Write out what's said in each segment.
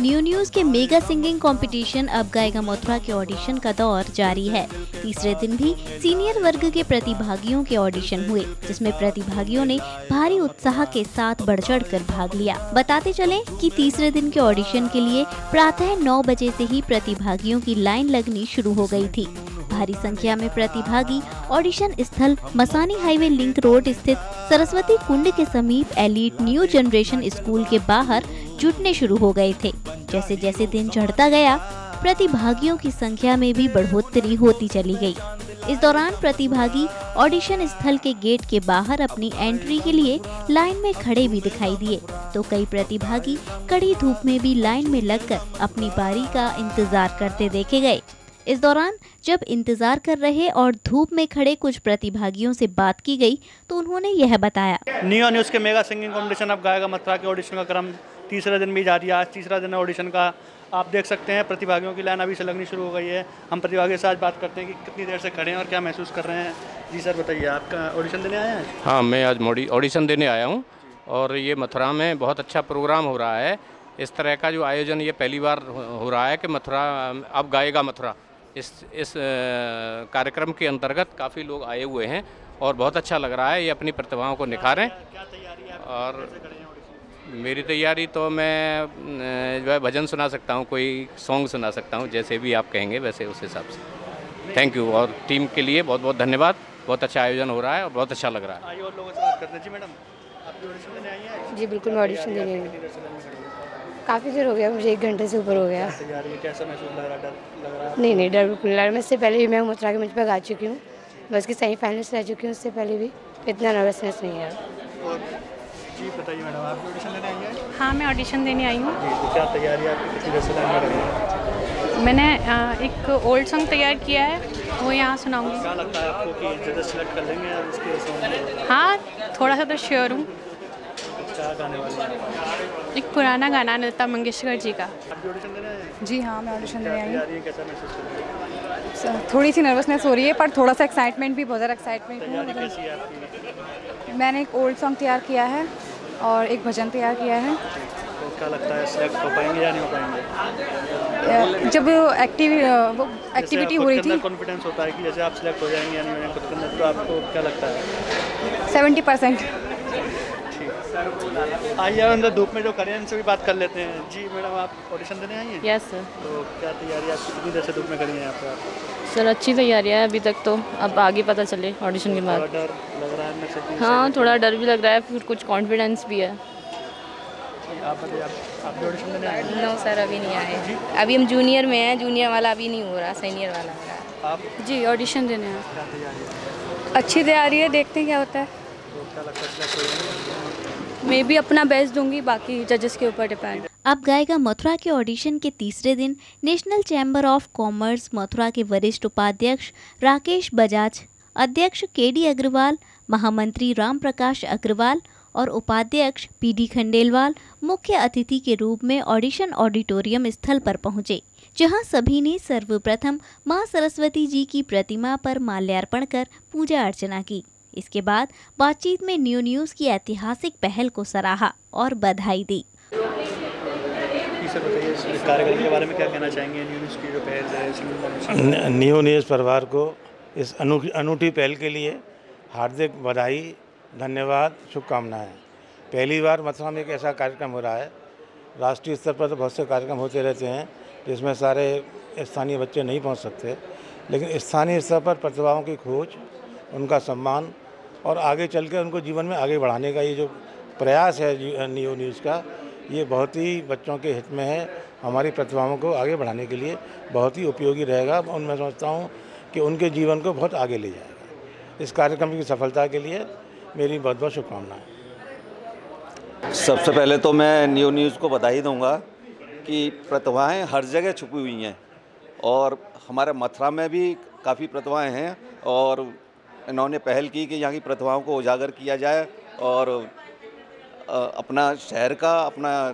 New news के mega singing competition अब गाएगा मथुरा के ऑडिशन का दौर जारी है। तीसरे दिन भी सीनियर वर्ग के प्रतिभागियों के ऑडिशन हुए, जिसमें प्रतिभागियों ने भारी उत्साह के साथ बढ़ चढ़ कर भाग लिया। बताते चलें कि तीसरे दिन के ऑडिशन के लिए प्रातः 9 बजे से ही प्रतिभागियों की लाइन लगनी शुरू हो गई थी। भारी संख्या में प्रतिभागी ऑडिशन स्थल मसानी हाईवे लिंक रोड स्थित सरस्वती कुंड के समीप एलीट न्यू जनरेशन स्कूल के बाहर जुटने शुरू हो गए थे। जैसे जैसे दिन चढ़ता गया, प्रतिभागियों की संख्या में भी बढ़ोतरी होती चली गई। इस दौरान प्रतिभागी ऑडिशन स्थल के गेट के बाहर अपनी एंट्री के लिए लाइन में खड़े भी दिखाई दिए, तो कई प्रतिभागी कड़ी धूप में भी लाइन में लगकर अपनी बारी का इंतजार करते देखे गए। इस दौरान जब इंतजार कर रहे और धूप में खड़े कुछ प्रतिभागियों से बात की गई, तो उन्होंने यह बताया। न्यू न्यूज़ के मेगा सिंगिंग कंपटीशन अब गाएगा मथुरा के ऑडिशन का क्रम तीसरे दिन भी जारी है। आज तीसरा दिन है ऑडिशन का। आप देख सकते हैं प्रतिभागियों की लाइन अभी से लगनी शुरू हो गई है। हम प्रतिभागियों से आज बात करते हैं कि कितनी देर से खड़े हैं और क्या महसूस कर रहे हैं। जी सर, बताइए, आपका ऑडिशन देने आए हैं? हाँ, मैं आज ऑडिशन देने आया हूँ और ये मथुरा में बहुत अच्छा प्रोग्राम हो रहा है। इस तरह का जो आयोजन ये पहली बार हो रहा है कि मथुरा अब गाएगा मथुरा। इस कार्यक्रम के अंतर्गत काफ़ी लोग आए हुए हैं और बहुत अच्छा लग रहा है। ये अपनी प्रतिभाओं को निखारें। और मेरी तैयारी तो मैं जो है भजन सुना सकता हूँ, कोई सॉन्ग सुना सकता हूँ, जैसे भी आप कहेंगे वैसे उस हिसाब से। Thank you. और टीम के लिए बहुत बहुत धन्यवाद। बहुत अच्छा आयोजन हो रहा है और बहुत अच्छा लग रहा है। आइए और लोगों से बात करते हैं। जी मैडम, आप भी ऑडिशन देने आई हैं? जी बिल्कुल, मैं ऑडिशन देने आई हूँ। काफ़ी देर हो गया, मुझे 1 घंटे से ऊपर हो गया। कैसा महसूस लग रहा है? डर लग रहा है? नहीं, डर बिल्कुल नहीं लग रहा। मैं इससे पहले भी मैं मथुरा के मंच पर गा चुकी हूँ, मैं उसकी सेमीफाइनलिस्ट रह चुकी हूँ उससे पहले भी, तो इतना नर्वसनेस नहीं है। और जी बताइए मैडम, आप भी ऑडिशन देने आई हैं? हाँ, मैं ऑडिशन देने आई हूँ। जी, तो क्या तैयारी है आपकी? कितनी देर से लाइन में लगी हैं? मैंने एक ओल्ड सॉन्ग तैयार किया है, वो यहाँ सुनाऊंगी। क्या लगता है आपको कि जजेस सेलेक्ट कर लेंगे और उसके सॉन्ग? हाँ, थोड़ा सा तो श्योर हूँ। क्या गाने वाले हैं? एक पुराना गाना लता मंगेशकर जी का। आप भी ऑडिशन देने आए हैं? जी हाँ, मैं ऑडिशन देने आई तैयारी है, कैसा महसूस कर रही हैं? हूँ। थोड़ी सी नर्वसनेस हो रही है, पर थोड़ा सा एक्साइटमेंट भी, बहुत ज़्यादा एक्साइटमेंट तैयारी है। कैसी है आपकी? मैंने एक ओल्ड सॉन्ग तैयार किया है और एक भजन तैयार किया है। तो क्या लगता है, सिलेक्ट हो पाएंगे या नहीं हो पाएंगे? जब एक्टिविटी हो रही थी, कॉन्फिडेंस होता है कि जैसे आप सिलेक्ट हो जाएंगे या नहीं हो जाएंगे खुद के अंदर, तो आपको क्या लगता है? 70%। आइए अंदर धूप में जो खड़े हैं इनसे भी बात कर लेते हैं। जी मैडम, आप ऑडिशन देने आई हैं? Yes sir. तो क्या तैयारी है आपकी? कितनी देर से धूप में खड़ी हैं यहाँ पे आप? सर अच्छी तैयारी है अभी तक, तो अब आगे पता चले ऑडिशन के बाद। डर लग रहा है अंदर से? हाँ, थोड़ा डर भी लग रहा है, फिर कुछ कॉन्फिडेंस भी है। आप बताइए, आप भी ऑडिशन देने आए हैं? नो सर, अभी नहीं आए। अभी हम जूनियर में हैं, जूनियर वाला अभी नहीं हो रहा, सीनियर वाला हो रहा है। आप? जी, ऑडिशन देने हैं। क्या तैयारी है? अच्छी तैयारी है, देखते हैं क्या होता है। तो क्या लगता है सिलेक्ट हो जाएंगे? मैं भी अपना बेस्ट दूंगी, बाकी जजेस के ऊपर डिपेंड। अब गाएगा मथुरा के ऑडिशन के तीसरे दिन national chamber of commerce Mathura के वरिष्ठ उपाध्यक्ष राकेश बजाज, अध्यक्ष केडी अग्रवाल, महामंत्री राम प्रकाश अग्रवाल और उपाध्यक्ष पीडी खंडेलवाल मुख्य अतिथि के रूप में ऑडिशन ऑडिटोरियम स्थल पर पहुंचे, जहां सभी ने सर्वप्रथम मां सरस्वती जी की प्रतिमा पर माल्यार्पण कर पूजा अर्चना की। इसके बाद बातचीत में न्यू न्यूज़ की ऐतिहासिक पहल को सराहा और बधाई दी। इस कार्यक्रम के बारे में क्या कहना चाहेंगे? न्यू न्यूज़ की जो पहल है, न्यू न्यूज़ परिवार को इस अनूठी पहल के लिए हार्दिक बधाई, धन्यवाद, शुभकामनाएं। पहली बार मथुरा में एक ऐसा कार्यक्रम हो रहा है। राष्ट्रीय स्तर पर तो बहुत से कार्यक्रम होते रहते हैं जिसमें सारे स्थानीय बच्चे नहीं पहुंच सकते, लेकिन स्थानीय स्तर पर प्रतिभाओं की खोज, उनका सम्मान और आगे चल कर उनको जीवन में आगे बढ़ाने का ये जो प्रयास है न्यू न्यूज़ का, ये बहुत ही बच्चों के हित में है। हमारी प्रतिभाओं को आगे बढ़ाने के लिए बहुत ही उपयोगी रहेगा और मैं समझता हूँ कि उनके जीवन को बहुत आगे ले जाएगा। इस कार्यक्रम की सफलता के लिए मेरी बहुत बहुत शुभकामनाएं। सबसे पहले तो मैं न्यू न्यूज़ को बधाई दूंगा कि प्रतिभाएं हर जगह छुपी हुई हैं और हमारे मथुरा में भी काफ़ी प्रतिभाएं हैं और इन्होंने पहल की कि यहाँ की प्रतिभाओं को उजागर किया जाए और अपना शहर का, अपना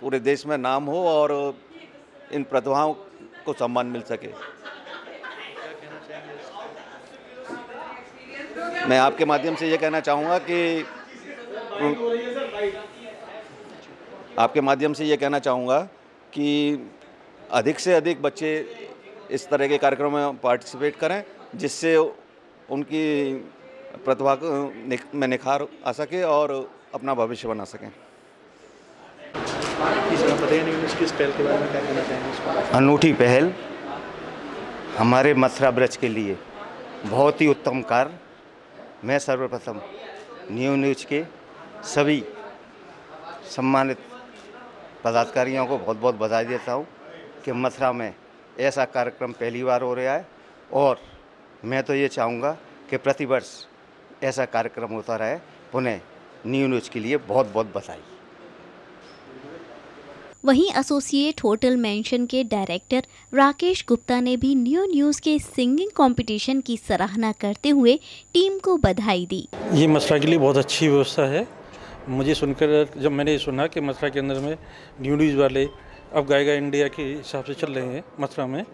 पूरे देश में नाम हो और इन प्रतिभाओं को सम्मान मिल सके। मैं आपके माध्यम से ये कहना चाहूँगा कि अधिक से अधिक बच्चे इस तरह के कार्यक्रम में पार्टिसिपेट करें, जिससे उनकी प्रतिभा में निखार आ सके और अपना भविष्य बना सकें। अनूठी पहल हमारे मथुरा ब्रज के लिए बहुत ही उत्तम कार्य। मैं सर्वप्रथम न्यूज़ के सभी सम्मानित पदाधिकारियों को बहुत बहुत बधाई देता हूँ कि मथुरा में ऐसा कार्यक्रम पहली बार हो रहा है, और मैं तो ये चाहूँगा कि प्रतिवर्ष ऐसा कार्यक्रम होता रहे। पुनः न्यूज़ के लिए बहुत बहुत बधाई। वहीं एसोसिएट होटल मेंशन के डायरेक्टर राकेश गुप्ता ने भी न्यूज़ के सिंगिंग कंपटीशन की सराहना करते हुए टीम को बधाई दी। ये मथुरा के लिए बहुत अच्छी व्यवस्था है। मुझे सुनकर, जब मैंने सुना कि मथुरा के अंदर में न्यूज़ वाले अब गाएगा इंडिया के हिसाब से चल रहे हैं मथुरा में,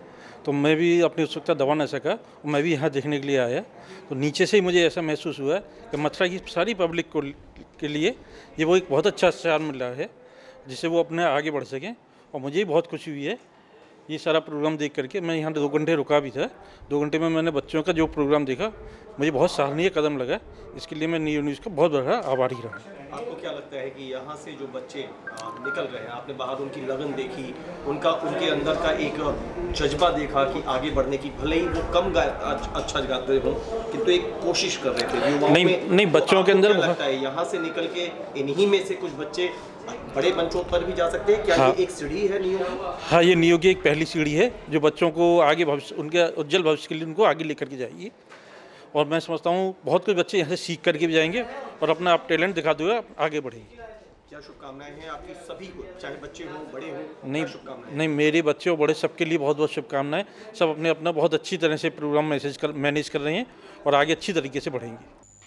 तो मैं भी अपनी उत्सुकता दबा न सका और मैं भी यहाँ देखने के लिए आया। तो नीचे से ही मुझे ऐसा महसूस हुआ कि मथुरा की सारी पब्लिक के लिए ये वो एक बहुत अच्छा चार्म मिल रहा है, जिससे वो अपने आगे बढ़ सकें। और मुझे बहुत खुशी हुई है ये सारा प्रोग्राम देख करके। मैं यहाँ 2 घंटे रुका भी था। 2 घंटे में मैंने बच्चों का जो प्रोग्राम देखा, मुझे बहुत सराहनीय कदम लगा। इसके लिए मैं न्यूज़ का बहुत बड़ा आभारी रहा। आपको क्या लगता है कि यहाँ से जो बच्चे निकल रहे हैं, आपने बाहर उनकी लगन देखी, उनके अंदर का एक जज्बा देखा कि आगे बढ़ने की, भले ही वो कम अच्छा गाते हों किंतु एक कोशिश कर रहे थे युवाओं में। नहीं बच्चों के अंदर लगता है यहाँ से निकल के इन्हीं में से कुछ बच्चे बड़े मंचों पर भी जा सकते हैं क्या? हाँ, ये एक सीढ़ी है न्यू? हाँ, ये न्यू की एक पहली सीढ़ी है जो बच्चों को आगे भविष्य, उनके उज्जवल भविष्य के लिए उनको आगे लेकर के जाएगी। और मैं समझता हूँ बहुत कुछ बच्चे यहाँ से सीख करके भी जाएंगे और अपना आप टैलेंट दिखाते हुए आगे बढ़ेंगे। क्या शुभकामनाएं हैं आपकी सभी को, चाहे बच्चे हों बड़े हों? नहीं, मेरे बच्चे और बड़े सबके लिए बहुत बहुत शुभकामनाएं। सब अपने अपना बहुत अच्छी तरह से प्रोग्राम मैनेज कर रहे हैं और आगे अच्छी तरीके से बढ़ेंगे।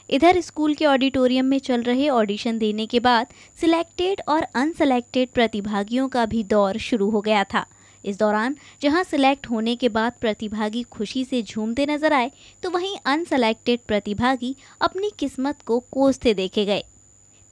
इधर स्कूल के ऑडिटोरियम में चल रहे ऑडिशन देने के बाद सिलेक्टेड और अनसिलेक्टेड प्रतिभागियों का भी दौर शुरू हो गया था। इस दौरान जहां सिलेक्ट होने के बाद प्रतिभागी खुशी से झूमते नजर आए, तो वहीं अनसिलेक्टेड प्रतिभागी अपनी किस्मत को कोसते देखे गए।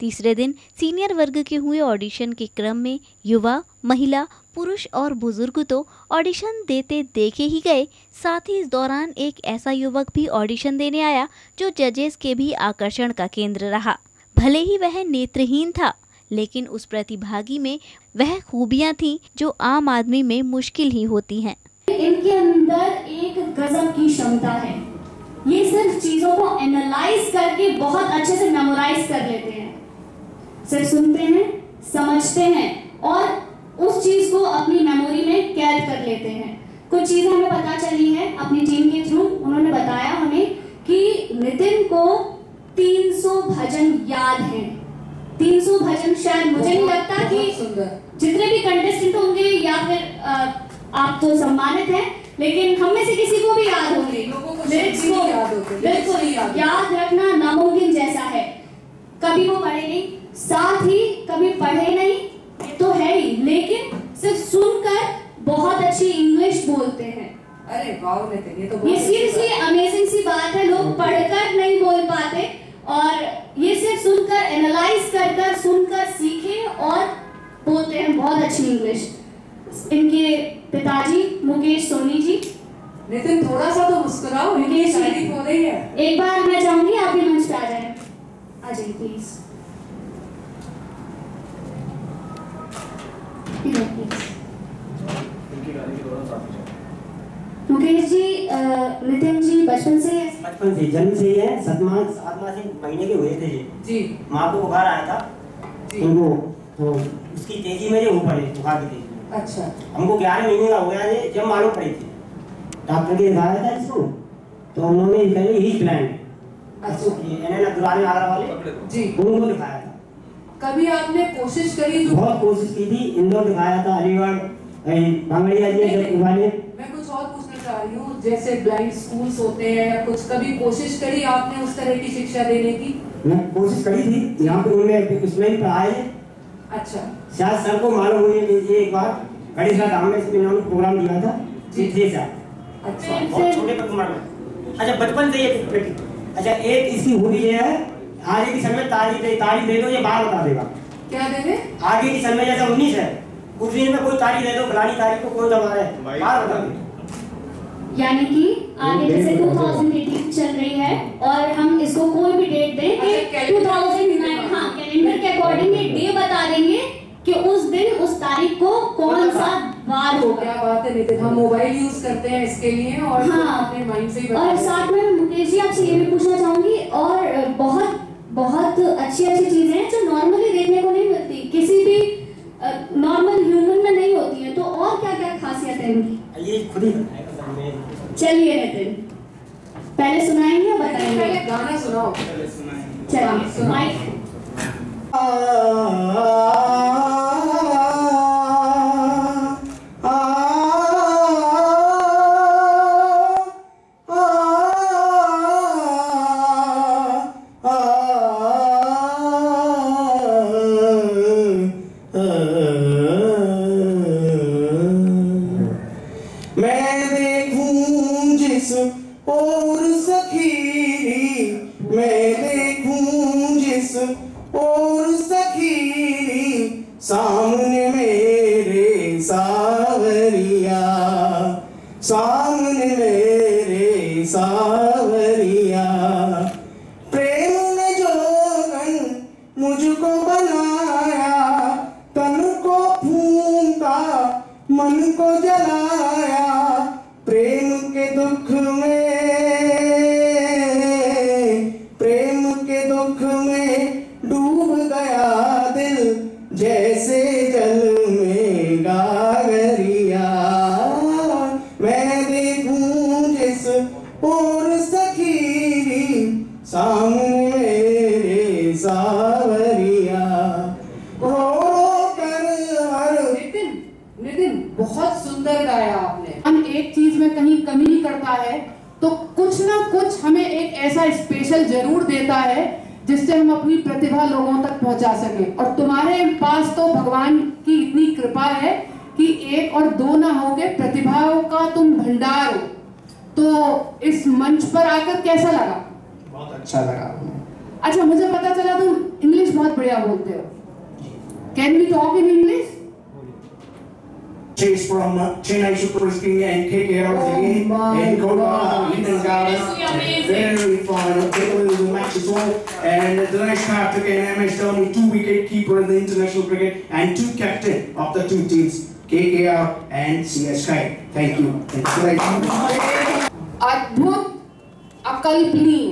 तीसरे दिन सीनियर वर्ग के हुए ऑडिशन के क्रम में युवा, महिला, पुरुष और बुजुर्ग तो ऑडिशन देते देखे ही गए, साथ ही इस दौरान एक ऐसा युवक भी ऑडिशन देने आया जो जजेस के भी आकर्षण का केंद्र रहा। भले ही वह नेत्रहीन था, लेकिन उस प्रतिभागी में वह खूबियां थीं जो आम आदमी में मुश्किल ही होती हैं। इनके अंदर एक गजब की क्षमता है। ये सिर्फ चीजों को एनालाइज करके बहुत अच्छे से मेमोराइज कर लेते हैं। सिर्फ सुनते हैं, समझते हैं और उस चीज को अपनी मेमोरी में कैद कर लेते हैं। कुछ चीजें हमें पता चली है अपनी टीम के थ्रू। उन्होंने बताया हमें कि नितिन को 300 भजन याद हैं। 300 भजन शायद मुझे नहीं लगता कि जितने भी कंटेस्टेंट होंगे या फिर आप तो सम्मानित हैं, लेकिन हम में से किसी को भी याद होंगे। बिल्कुल याद रखना नामुमकिन जैसा है। कभी वो पढ़े नहीं, साथ ही कभी पढ़े नहीं, ये तो है ही, लेकिन सिर्फ सुनकर बहुत अच्छी इंग्लिश बोलते हैं। अरे वाह नितिन, ये तो ये सीरियसली अमेजिंग सी बात है। लोग पढ़कर नहीं बोल पाते और ये सिर्फ सुनकर, एनालाइज कर सुनकर सीखे और बोलते हैं बहुत अच्छी इंग्लिश। इनके पिताजी मुकेश सोनी जी। नितिन थोड़ा सा तो मुस्कुराओ, मुकेश तारीफ हो रही है। एक बार मैं चाहूंगी आप भी मंच पे आ जाए। आ जाइए प्लीज। मुकेश जी, नितिन जी बचपन से जन्म से ही है। 7 माह से महीने के हुए थे जी। माँ को बुखार आया था उनको, तो उसकी तेजी में जो ऊपर है बुखार की तेजी में। अच्छा। हमको 11 महीने का हो गया है जब मालूम पड़ी थी। डॉक्टर के दिखाया था इसको, तो उन्होंने कहा ही प्लान आगरा वाले जी उनको दिखाया था। कभी आपने कोशिश करी? बहुत कोशिश की थी, इंदौर दिखाया था, अलीगढ़, बांगड़िया जी वाले। मैं कुछ और पूछना चाह रही हूँ, जैसे ब्लाइंड स्कूल्स होते हैं या कुछ, कभी कोशिश करी आपने उस तरह की शिक्षा देने की? मैं कोशिश करी थी, यहाँ पे उन्होंने उसमें भी पढ़ाया है। अच्छा। शायद सर को मालूम हुई है एक बार गणेश गांव में इन्होंने प्रोग्राम दिया था। अच्छा। बहुत छोटे उम्र में। अच्छा, बचपन से ये। अच्छा, एक इसकी खूबी ये है, आगे की समय तारीख दे दो, ये बाहर बता देगा। क्या दे? आगे की समय जैसा 19 है, उस दिन में कोई तारीख दे दो, फलानी तारीख को कोई दबा है, बाहर बता दो। यानी कि आगे जैसे 2018 चल रही है और हम इसको कोई भी डेट दें कि 2009, हाँ कैलेंडर के अकॉर्डिंग ये डे बता देंगे कि उस दिन उस तारीख को कौन सा वार होगा। क्या बात है नितिन, हम मोबाइल यूज करते हैं इसके लिए और हाँ, अपने माइंड से ही और साथ में मुकेश जी आपसे ये भी पूछना चाहूंगी, और बहुत बहुत अच्छी चीजें हैं जो नॉर्मली देखने को नहीं मिलती, किसी भी नॉर्मल ह्यूमन में नहीं होती है, तो और क्या क्या खासियत है इनकी? ये खुद ही बताएगा। चलिए नितिन पहले सुनाएंगे या बताएंगे? पहले गाना सुनाओ। चलिए माइक। और सखी मैं देखूं जिस और सखी सामने मेरे सावरिया, सामने मेरे सावरिया। प्रेम ने जोगन मुझको बनाया, तन को फूंका मन को जलाया। प्रेम के दुख में, प्रेम के दुख में डूब गया दिल जैसे जल में गागरिया। मैं देखूं जिस और सखी सामने मेरे सावरिया। नितिन बहुत सुंदर गाया आपने। हम एक चीज में कहीं कमी नहीं करता है तो कुछ ना कुछ हमें एक ऐसा स्पेशल जरूर देता है जिससे हम अपनी प्रतिभा लोगों तक पहुंचा सके। और तुम्हारे पास तो भगवान की इतनी कृपा है कि एक और दो ना होगे, प्रतिभाओं का तुम भंडार हो। तो इस मंच पर आकर कैसा लगा? बहुत अच्छा लगा। अच्छा, मुझे पता चला तुम इंग्लिश बहुत बढ़िया बोलते हो। Can we talk in English? Chase from Chennai Super King and KKR again and Kola Ethan Gala. Very fun. The match is won. And Dinesh Karthik and MS Dhoni, 2 wicket keeper in the international cricket and 2 captain of the 2 teams, KKR and CSK. Thank you. अद्भुत, अकल्पनीय,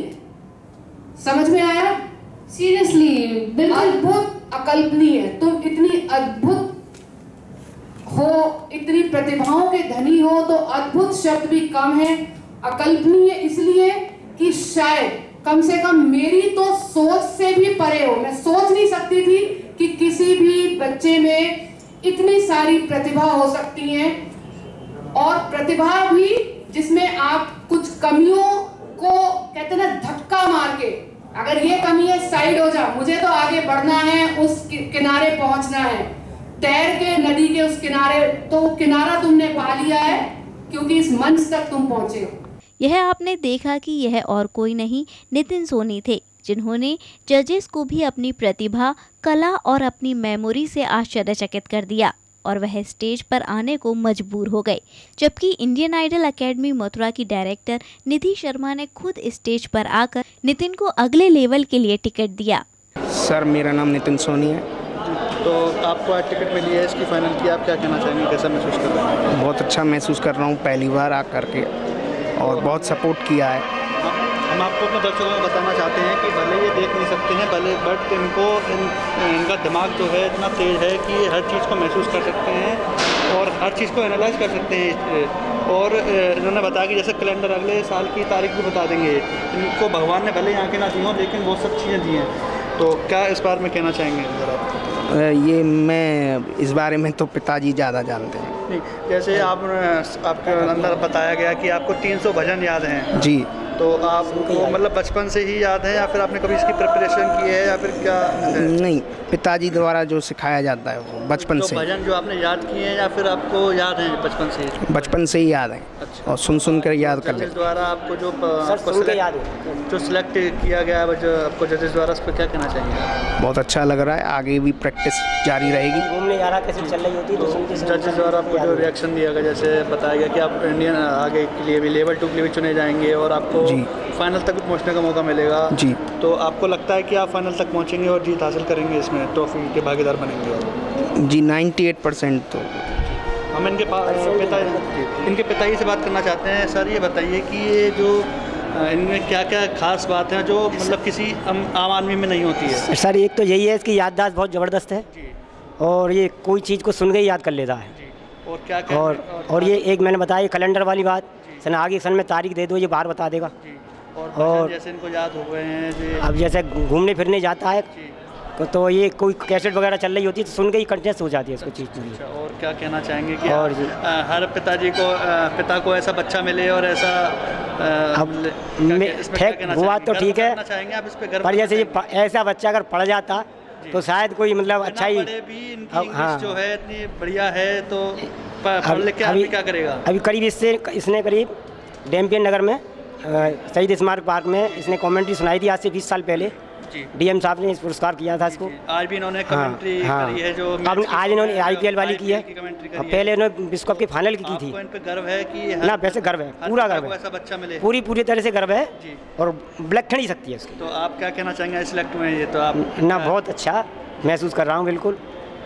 समझ में आया? Seriously बिल्कुल अद्भुत, अकल्पनीय। तुम इतनी अद्भुत हो, इतनी प्रतिभाओं के धनी हो तो अद्भुत शब्द भी कम है। अकल्पनीय इसलिए कि शायद कम से कम मेरी तो सोच से भी परे हो। मैं सोच नहीं सकती थी कि किसी भी बच्चे में इतनी सारी प्रतिभा हो सकती है, और प्रतिभा भी जिसमें आप कुछ कमियों को कहते ना धक्का मार के, अगर ये कमी है साइड हो जा, मुझे तो आगे बढ़ना है, उस किनारे पहुंचना है, तैर के नदी के उस किनारे, तो किनारा तुमने पा लिया है क्योंकि इस मंच तक तुम पहुंचे हो। यह आपने देखा कि यह और कोई नहीं नितिन सोनी थे, जिन्होंने जजेस को भी अपनी प्रतिभा, कला और अपनी मेमोरी से आश्चर्यचकित कर दिया और वह स्टेज पर आने को मजबूर हो गए। जबकि इंडियन आइडल एकेडमी मथुरा की डायरेक्टर निधि शर्मा ने खुद स्टेज पर आकर नितिन को अगले लेवल के लिए टिकट दिया। सर, मेरा नाम नितिन सोनी है। तो आपको आज टिकट मिली है, इसकी फाइनल की, आप क्या कहना चाहेंगे, कैसा महसूस कर रहे हैं? बहुत अच्छा महसूस कर रहा हूँ पहली बार आ करके, और बहुत सपोर्ट किया है। हम आपको अपने दर्शकों को बताना चाहते हैं कि भले ये देख नहीं सकते हैं भले, बट इनका दिमाग जो है इतना तेज़ है कि हर चीज़ को महसूस कर सकते हैं और हर चीज़ को एनालाइज कर सकते हैं। और इन्होंने बताया कि जैसे कैलेंडर अगले साल की तारीख भी बता देंगे। इनको भगवान ने भले आँखें ना दी हों लेकिन वो सब चीज़ें दी हैं। तो क्या इस बारे में कहना चाहेंगे ज़रा? ये मैं इस बारे में तो पिताजी ज़्यादा जानते हैं। नहीं, जैसे आपके अंदर बताया गया कि आपको 300 भजन याद हैं। जी। तो आपको मतलब बचपन से ही याद है या फिर आपने कभी इसकी प्रिपरेशन की है या फिर क्या है? नहीं, पिताजी द्वारा जो सिखाया जाता है वो बचपन से। भजन जो आपने याद किए हैं या फिर आपको याद है बचपन से ही? बचपन से ही याद है। अच्छा। और सुन कर याद कर लेते। द्वारा आपको जो सिलेक्ट किया गया है जो आपको जजेस द्वारा, उस पर क्या कहना चाहिए? बहुत अच्छा लग रहा है, आगे भी प्रैक्टिस जारी रहेगी। घूमने जा रहा कैसे चल रही होती है तो सुनते जजेस द्वारा आपको जो रिएक्शन दिया गया, जैसे बताया गया कि आप इंडियन आगे के लिए भी लेवल 2 के लिए भी चुने जाएंगे और आपको फाइनल तक पहुंचने का मौका मिलेगा जी। तो आपको लगता है कि आप फाइनल तक पहुंचेंगे और जीत हासिल करेंगे, इसमें ट्रॉफी के भागीदार बनेंगे? जी 98% तो। हम इनके पिताजी से बात करना चाहते हैं। सर ये बताइए कि ये जो इनमें क्या क्या खास बात है जो मतलब किसी आम आदमी में नहीं होती है? सर एक तो यही है इसकी याददाश्त बहुत ज़बरदस्त है और ये कोई चीज़ को सुन के ही याद कर लेता है। और क्या क्या और ये एक मैंने बताया कैलेंडर वाली बात, सन आगे सन में तारीख दे दो ये बाहर बता देगा। और जैसे इनको याद हो गए हैं अब जैसे घूमने फिरने जाता है तो ये कोई कैसेट वगैरह चल रही होती है तो सुन के ही कंटेस्ट हो जाती है इसको चीज़। अच्छा, और क्या कहना चाहेंगे कि और हर पिता को ऐसा बच्चा मिले और ऐसा हुआ तो ठीक है, पर जैसे ये ऐसा बच्चा अगर पढ़ जाता तो शायद कोई मतलब अच्छा ही जो है इतनी बढ़िया है तो पढ़ लिख के आदमी क्या करेगा? अभी करीब इसने करीब डैम्पियन नगर में शहीद स्मारक पार्क में इसने कमेंट्री सुनाई थी आज से 20 साल पहले। डीएम साहब ने इस पुरस्कार किया था इसको। आज भी इन्होंने कमेंट्री करी है जो आज इन्होंने आईपीएल वाली की है, पहले इन्होंने विश्व कप की फाइनल की थी। इन पे गर्व है कि ना वैसे गर्व है, पूरा गर्व है, ऐसा बच्चा मिले पूरी तरह से गर्व है और ब्लैक ठंडी सकती है इसकी। तो आप क्या कहना चाहेंगे सिलेक्ट हुए ये? तो आप ना बहुत अच्छा महसूस कर रहा हूँ बिल्कुल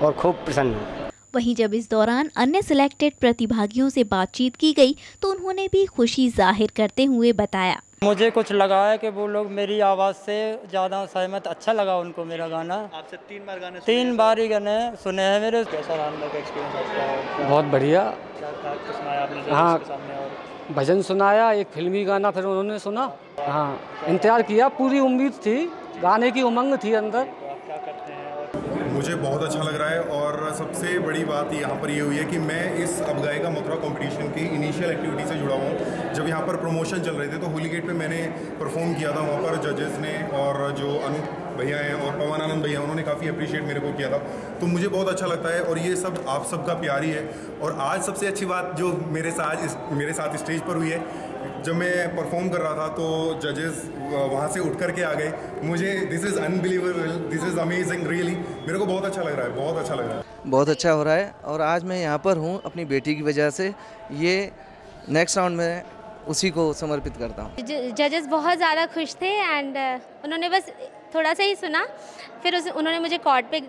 और खूब प्रसन्न हूँ। वहीं जब इस दौरान अन्य सिलेक्टेड प्रतिभागियों से बातचीत की गई तो उन्होंने भी खुशी जाहिर करते हुए बताया, मुझे कुछ लगा है कि वो लोग मेरी आवाज़ से ज़्यादा सहमत, अच्छा लगा उनको मेरा गाना। आपसे 3 बार गाने तीन बार ही गाने सुने हैं मेरे। कैसा रहा का एक्सपीरियंस आपका? बहुत बढ़िया। क्या सुनाया आपने हाँ, सामने? और भजन सुनाया, एक फिल्मी गाना फिर उन्होंने सुना। हाँ, इंतजार किया, पूरी उम्मीद थी, गाने की उमंग थी अंदर। मुझे बहुत अच्छा लग रहा है और सबसे बड़ी बात यहाँ पर ये हुई है कि मैं इस अब गाएगा मथुरा कंपटीशन की इनिशियल एक्टिविटी से जुड़ा हूँ। जब यहाँ पर प्रमोशन चल रहे थे तो होली गेट पे मैंने परफॉर्म किया था, वहाँ पर जजेस ने और जो अनूप भैया हैं और पवन आनंद भैया उन्होंने काफ़ी अप्रिशिएट मेरे को किया था, तो मुझे बहुत अच्छा लगता है और ये सब आप सबका प्यार ही है। और आज सबसे अच्छी बात जो मेरे साथ स्टेज पर हुई है, जब मैं परफॉर्म कर रहा था तो जजेस वहाँ से उठ कर के आ गए। मुझे this is unbelievable, this is amazing, really मेरे को बहुत अच्छा लग रहा है, बहुत अच्छा लग रहा है। बहुत अच्छा हो रहा है और आज मैं यहाँ पर हूँ अपनी बेटी की वजह से। ये नेक्स्ट राउंड में उसी को समर्पित करता हूँ। जजेस बहुत ज़्यादा खुश थे एंड उन्होंने बस थोड़ा सा ही सुना, फिर उन्होंने मुझे कॉर्ड पे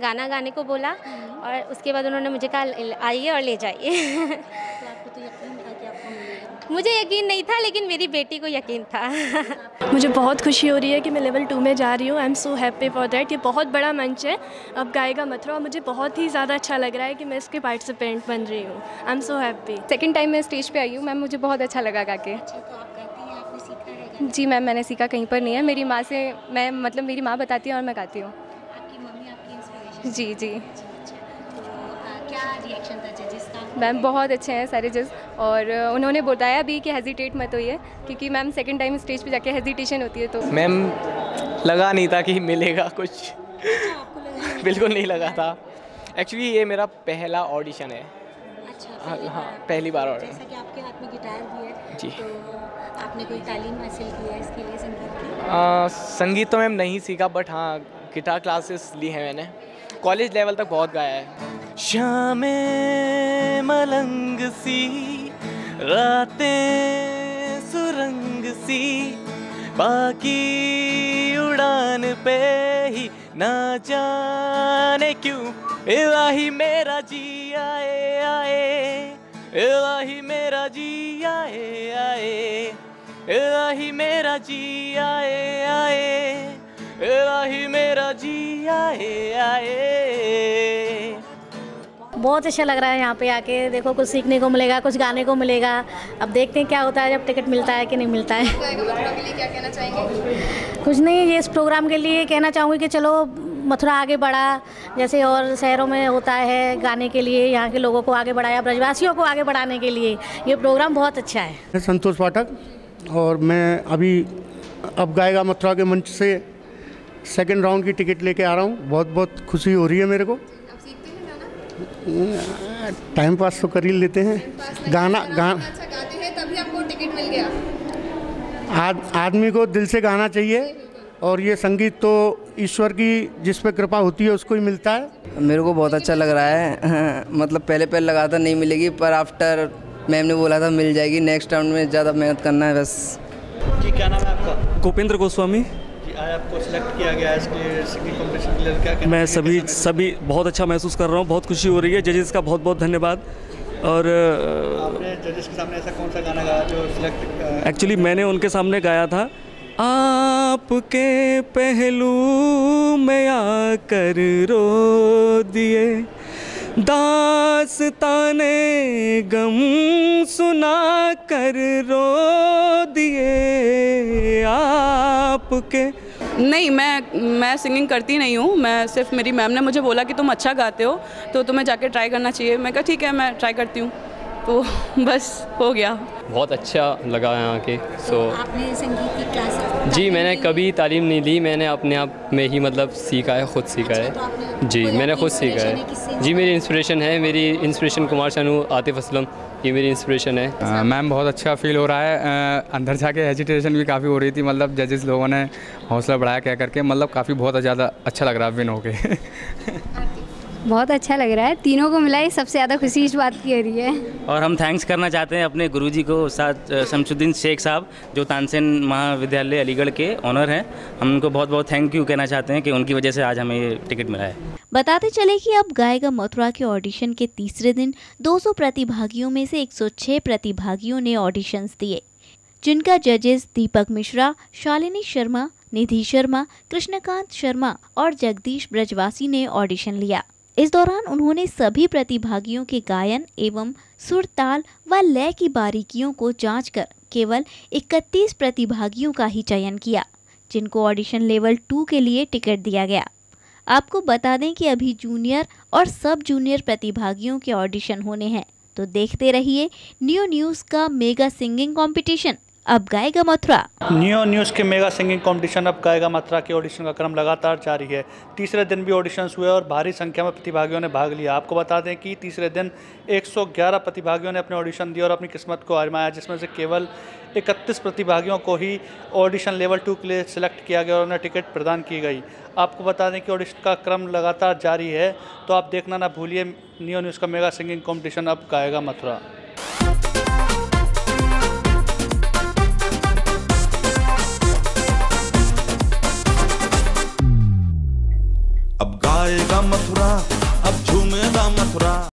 गाना गाने को बोला और उसके बाद उन्होंने मुझे कहा आइए और ले जाइए। मुझे यकीन नहीं था लेकिन मेरी बेटी को यकीन था। मुझे बहुत खुशी हो रही है कि मैं लेवल 2 में जा रही हूँ। I am so happy for that. ये बहुत बड़ा मंच है अब गाएगा मथुरा, मुझे बहुत ही ज़्यादा अच्छा लग रहा है कि मैं इसके पार्टिसिपेंट बन रही हूँ। I am so happy. Second time मैं स्टेज पे आई हूँ मैम, मुझे बहुत अच्छा लगा गा के। जी मैम, मैंने सीखा कहीं पर नहीं है, मेरी माँ से मैं मतलब मेरी माँ बताती है और मैं गाती हूँ। जी जी। क्या रिएक्शन था जजेस का? मैम बहुत अच्छे हैं सारे जज और उन्होंने बताया भी कि हेजिटेट मत होइए क्योंकि मैम सेकंड टाइम स्टेज पे जाके हेजिटेशन होती है। तो मैम लगा नहीं था कि मिलेगा कुछ, बिल्कुल नहीं लगा था। एक्चुअली ये मेरा पहला ऑडिशन है। अच्छा, हाँ पहली बार ऑडिशन। जैसा कि आपके हाथ में गिटार भी है जी, तो आपने कोई तालीम हासिल की है इसके लिए संगीत की? संगीत तो मैम नहीं सीखा बट हाँ गिटार क्लासेस ली है मैंने, कॉलेज लेवल तक बहुत गाया है। शामें मलंग सी रातें सुरंग सी, बाकी उड़ान पे ही ना जाने क्यों इलाही मेरा जी आए आए, इलाही मेरा जी आए आए, इलाही मेरा जी आए आए, इलाही मेरा जी आए आए। बहुत अच्छा लग रहा है यहाँ पे आके। देखो कुछ सीखने को मिलेगा, कुछ गाने को मिलेगा। अब देखते हैं क्या होता है जब टिकट मिलता है कि नहीं मिलता है। के लिए क्या कहना चाहेंगे? कुछ नहीं, ये इस प्रोग्राम के लिए कहना चाहूँगी कि चलो मथुरा आगे बढ़ा, जैसे और शहरों में होता है गाने के लिए, यहाँ के लोगों को आगे बढ़ाया, ब्रजवासियों को आगे बढ़ाने के लिए ये प्रोग्राम बहुत अच्छा है। संतोष पाठक, और मैं अभी अब गाएगा मथुरा के मंच से सेकंड राउंड की टिकट लेके आ रहा हूँ। बहुत बहुत खुशी हो रही है मेरे को। टाइम पास तो कर ही लेते हैं। गाना अच्छा गाते हैं तभी आपको टिकट मिल गया। आदमी को दिल से गाना चाहिए और ये संगीत तो ईश्वर की जिस पे कृपा होती है उसको ही मिलता है। मेरे को बहुत अच्छा लग रहा है। मतलब पहले लगा था नहीं मिलेगी, पर आफ्टर मैम ने बोला था मिल जाएगी। नेक्स्ट राउंड में ज़्यादा मेहनत करना है बस। जी क्या नाम है आपका? गोपेंद्र गोस्वामी। जी आज आपको सिलेक्ट किया गया है इसके सिंगिंग कॉम्पिटिशन के लिए, क्या कहना मैं सभी बहुत अच्छा महसूस कर रहा हूँ। बहुत खुशी हो रही है। जजेस का बहुत बहुत धन्यवाद। और आपने जजेस के सामने ऐसा कौन सा गाना गाया जो सिलेक्ट? एक्चुअली मैंने उनके सामने गाया था आपके पहलू में आकर रो दिए, दास्ताने गम सुना कर रो दिए आपके। नहीं, मैं सिंगिंग करती नहीं हूँ। मैं सिर्फ मेरी मैम ने मुझे बोला कि तुम अच्छा गाते हो तो तुम्हें जाके ट्राई करना चाहिए। मैं कहा ठीक है मैं ट्राई करती हूँ, तो बस हो गया। बहुत अच्छा लगा यहाँ के। आपने संगीत की क्लास? जी मैंने कभी तालीम नहीं ली, मैंने अपने आप में ही मतलब सीखा है, खुद सीखा है। जी मैंने खुद सीखा है। जी मेरी इंस्पिरेशन कुमार सानू, आतिफ असलम, ये मेरी इंस्पिरेशन है। मैम बहुत अच्छा फील हो रहा है। अंदर जाके हेजिटेशन भी काफ़ी हो रही थी, मतलब जजेस लोगों ने हौसला बढ़ाया क्या करके, मतलब काफ़ी बहुत ज़्यादा अच्छा लग रहा है विन होके। बहुत अच्छा लग रहा है। तीनों को मिला है, सबसे ज़्यादा खुशी इस बात की हो रही है। और हम थैंक्स करना चाहते हैं अपने गुरुजी को, उस्ताद शमसुद्दीन शेख साहब जो तानसेन महाविद्यालय अलीगढ़ के ऑनर हैं। हम उनको बहुत बहुत थैंक यू कहना चाहते हैं कि उनकी वजह से आज हमें ये टिकट मिला है। बताते चले कि अब गाएगा मथुरा के ऑडिशन के तीसरे दिन 200 प्रतिभागियों में से 106 प्रतिभागियों ने ऑडिशंस दिए, जिनका जजेस दीपक मिश्रा, शालिनी शर्मा, निधि शर्मा, कृष्णकांत शर्मा और जगदीश ब्रजवासी ने ऑडिशन लिया। इस दौरान उन्होंने सभी प्रतिभागियों के गायन एवं सुर, ताल व लय की बारीकियों को जांचकर केवल 31 प्रतिभागियों का ही चयन किया, जिनको ऑडिशन लेवल 2 के लिए टिकट दिया गया। आपको बता दें कि अभी जूनियर और सब जूनियर प्रतिभागियों के ऑडिशन होने हैं, तो देखते रहिए न्यू न्यूज़ का मेगा सिंगिंग कंपटीशन अब गाएगा मथुरा। न्यू न्यूज़ के मेगा सिंगिंग कंपटीशन अब गाएगा मथुरा के ऑडिशन का क्रम लगातार जारी है। तीसरे दिन भी ऑडिशंस हुए और भारी संख्या में प्रतिभागियों ने भाग लिया। आपको बता दें कि तीसरे दिन 111 प्रतिभागियों ने अपने ऑडिशन दिए और अपनी किस्मत को आजमाया, जिसमें से केवल 31 प्रतिभागियों को ही ऑडिशन लेवल 2 के लिए सिलेक्ट किया गया और उन्हें टिकट प्रदान की गई। आपको बता दें कि ऑडिशन का क्रम लगातार जारी है, तो आप देखना ना भूलिए न्यू न्यूज़ का मेगा सिंगिंग कॉम्पिटिशन अब गाएगा मथुरा। अब गाएगा मथुरा, अब झूमेगा मथुरा।